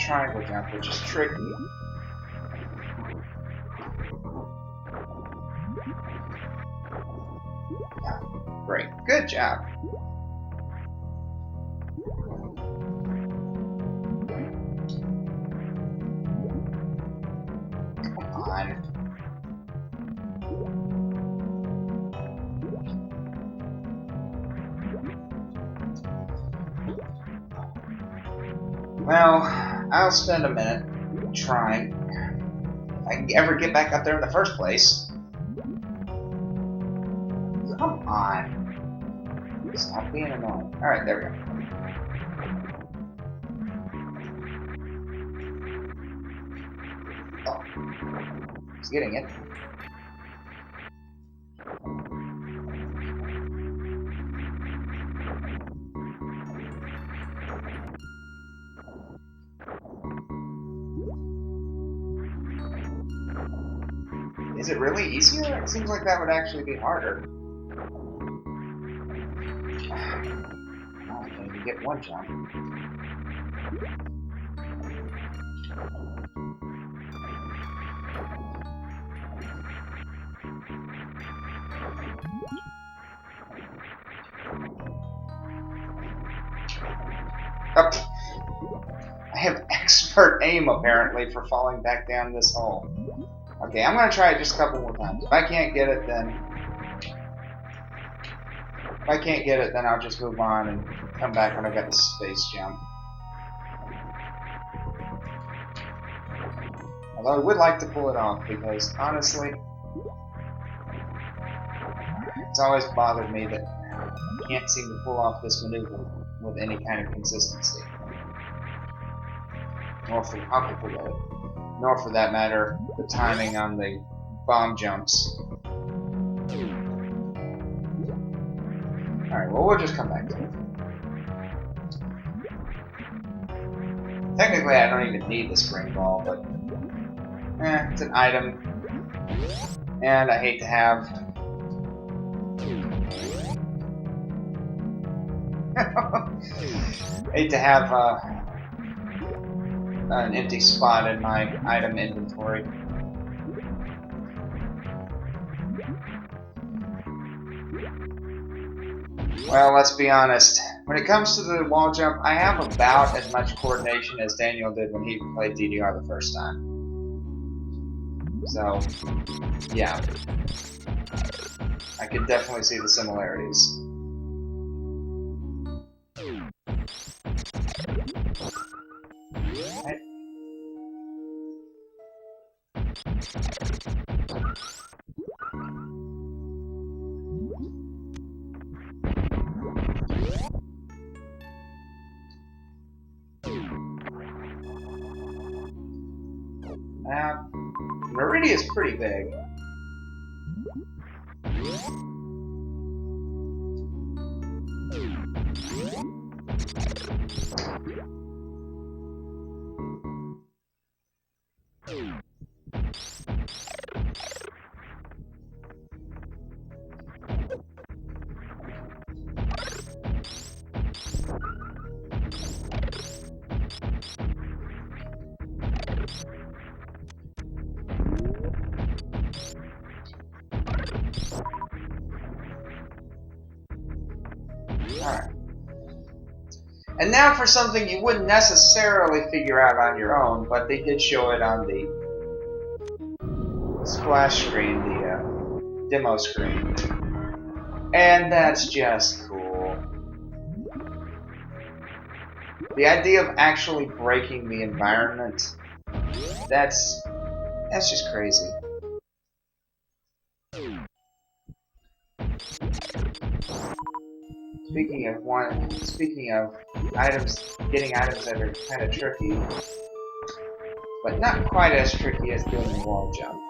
triangle jump, which is tricky. Great. Good job. Come on. Well, I'll spend a minute trying. If I can ever get back up there in the first place. Come on. Stop being annoying. Alright, there we go. Oh. He's getting it. Is it really easier? It seems like that would actually be harder. I can't even get one jump. Oh. I have expert aim apparently for falling back down this hole. Okay, I'm gonna try it just a couple more times. If I can't get it, then I'll just move on and come back when I got the space jump. Although I would like to pull it off because honestly, it's always bothered me that I can't seem to pull off this maneuver with any kind of consistency. Nor for that matter, the timing on the bomb jumps. Alright, well, we'll just come back to it. Technically, I don't even need the spring ball, but it's an item. And I hate to have an empty spot in my item inventory. Well, let's be honest. When it comes to the wall jump, I have about as much coordination as Daniel did when he played DDR the first time. So, yeah. I could definitely see the similarities. Right. Now, Meridia is pretty big. Alright. And now for something you wouldn't necessarily figure out on your own, but they did show it on the splash screen, the demo screen. And that's just cool. The idea of actually breaking the environment, that's just crazy. Speaking of items, getting items that are kind of tricky, but not quite as tricky as doing the wall jump.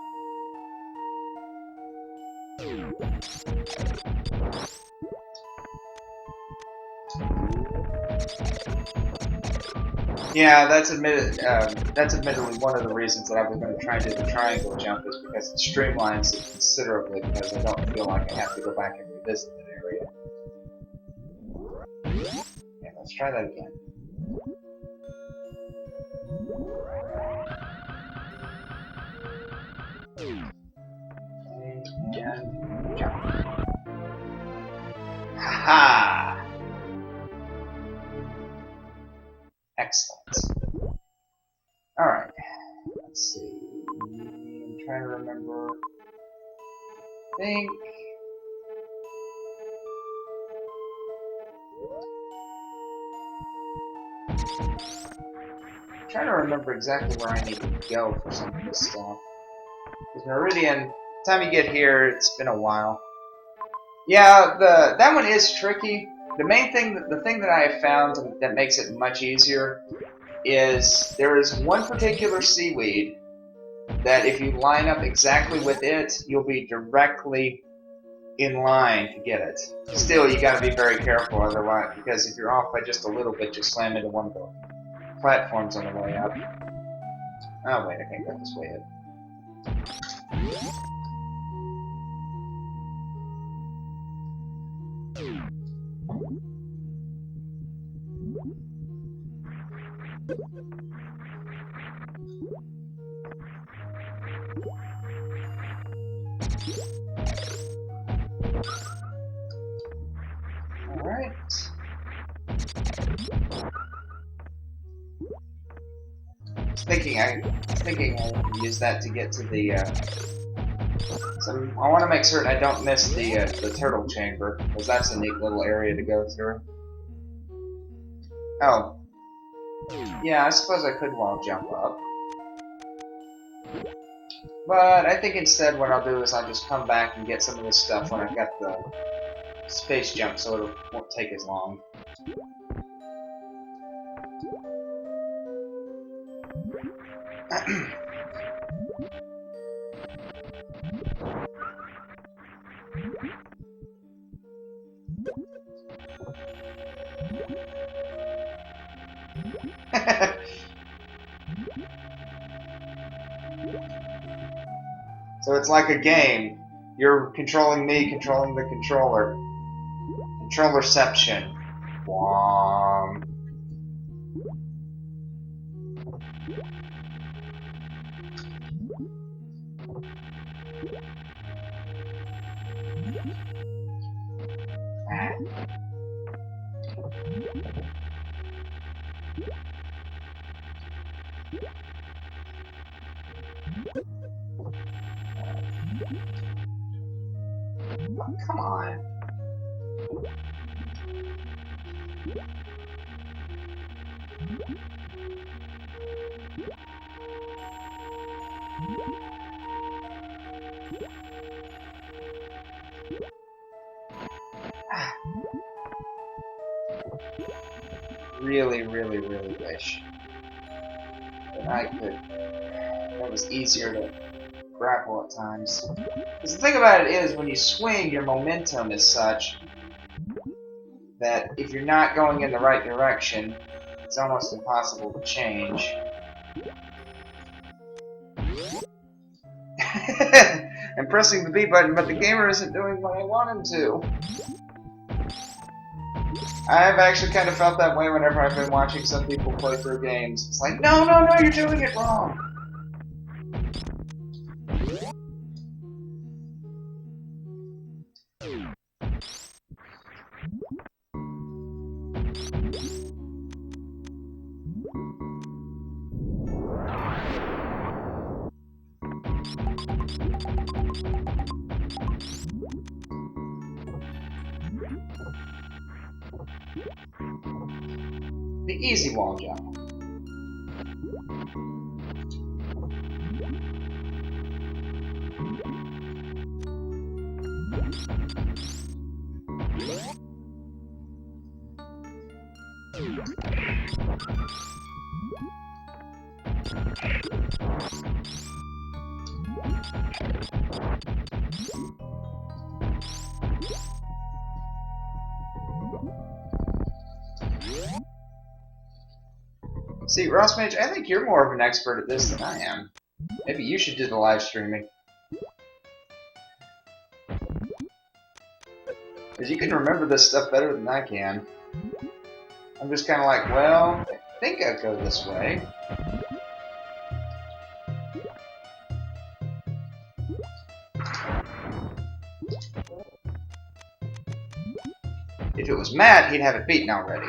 Yeah, that's admittedly one of the reasons that I was going to try and do the triangle jump is because it streamlines it considerably because I don't feel like I have to go back and revisit that area. Yeah, let's try that again. Let's see. I'm trying to remember. I think. I'm trying to remember exactly where I need to go for some of this stuff. Because Meridian, the time you get here, it's been a while. Yeah, that one is tricky. The thing that I have found that makes it much easier is there is one particular seaweed that if you line up exactly with it, you'll be directly in line to get it. Still, you gotta be very careful otherwise, because if you're off by just a little bit, you'll slam into one of the platforms on the way up. Oh wait, I can't go this way yet. Alright. I was thinking I would use that to get to the, so I want to make certain I don't miss the turtle chamber, because that's a neat little area to go through. Oh. Yeah, I suppose I could wall jump up. But I think instead what I'll do is I'll just come back and get some of this stuff when I've got the space jump, so it won't take as long. So it's like a game. You're controlling me, controlling the controller. Controllerception. Wong. Oh, come on. Really, really, really wish that I could. That was easier to grapple at times. Because the thing about it is, when you swing, your momentum is such that if you're not going in the right direction, it's almost impossible to change. I'm pressing the B button, but the gamer isn't doing what I want him to. I've actually kind of felt that way whenever I've been watching some people play through games. It's like, no, no, no, you're doing it wrong. The easy wall jump. See, Rossmage, I think you're more of an expert at this than I am. Maybe you should do the live streaming. Because you can remember this stuff better than I can. I'm just kind of like, well, I think I'd go this way. If it was Matt, he'd have it beaten already.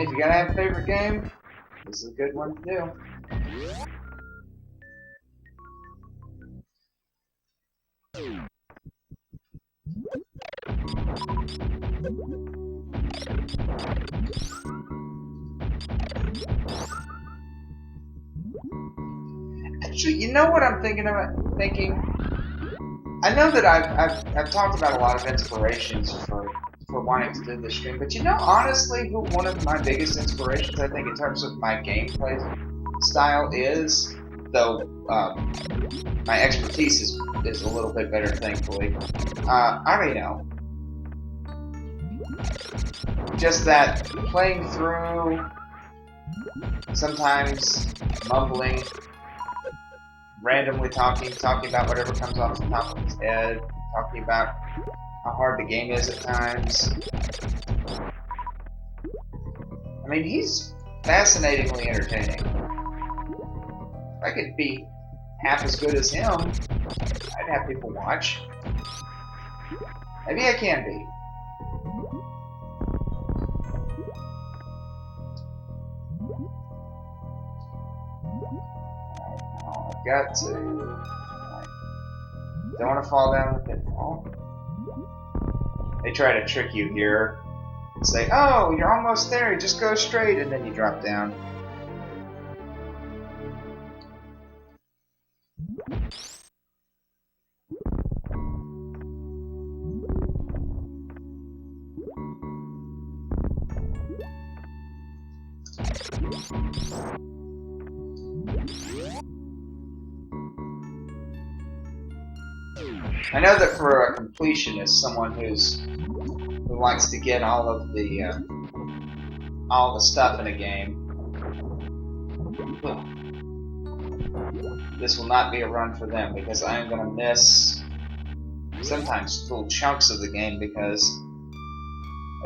if you gotta have a favorite game, this is a good one to do. Actually, you know what I'm thinking about? I know that I've talked about a lot of inspirations for wanting to do this stream, but you know, honestly, who one of my biggest inspirations, I think, in terms of my gameplay style is, though my expertise is a little bit better, thankfully. Arino. Just that playing through, sometimes mumbling, randomly talking about whatever comes off the top of his head, talking about how hard the game is at times. I mean, he's fascinatingly entertaining. If I could be half as good as him, I'd have people watch. Maybe I can be. Got to. Don't want to fall down the pitfall. They try to trick you here and say, "Oh, you're almost there. Just go straight," and then you drop down. I know that for a completionist, someone who likes to get all the stuff in a game, this will not be a run for them, because I am going to miss sometimes full chunks of the game, because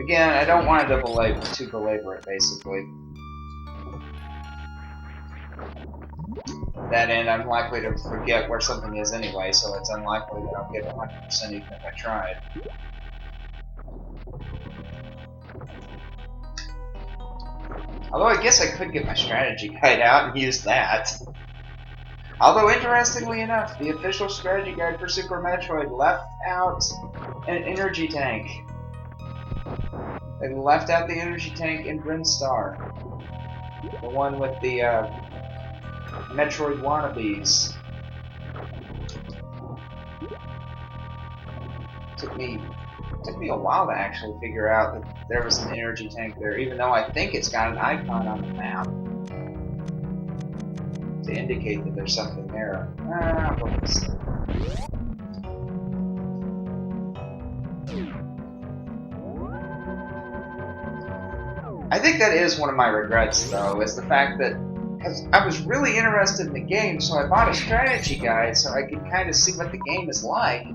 again, I don't want to belabor it, basically. That end, I'm likely to forget where something is anyway, so it's unlikely that I'll get 100% even if I tried. Although I guess I could get my strategy guide out and use that. Although, interestingly enough, the official strategy guide for Super Metroid left out an energy tank. They left out the energy tank in Brinstar. The one with the Metroid wannabes. Took me a while to actually figure out that there was an energy tank there, even though I think it's got an icon on the map to indicate that there's something there. I think that is one of my regrets, though, is the fact that because I was really interested in the game, so I bought a strategy guide so I could kind of see what the game is like.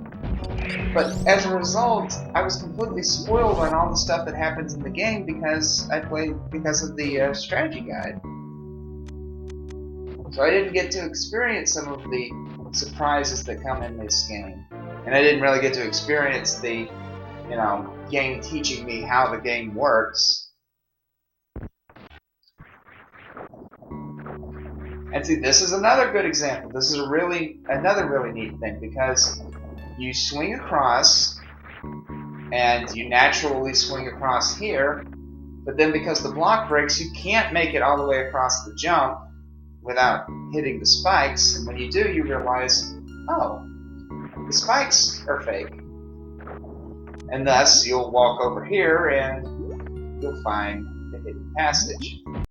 But as a result, I was completely spoiled on all the stuff that happens in the game because I played because of the strategy guide. So I didn't get to experience some of the surprises that come in this game. And I didn't really get to experience the, game teaching me how the game works. And see, this is another good example. This is another really neat thing, because you swing across, and you naturally swing across here, but then because the block breaks, you can't make it all the way across the jump without hitting the spikes, and when you do, you realize, oh, the spikes are fake. And thus, you'll walk over here, and you'll find the hidden passage.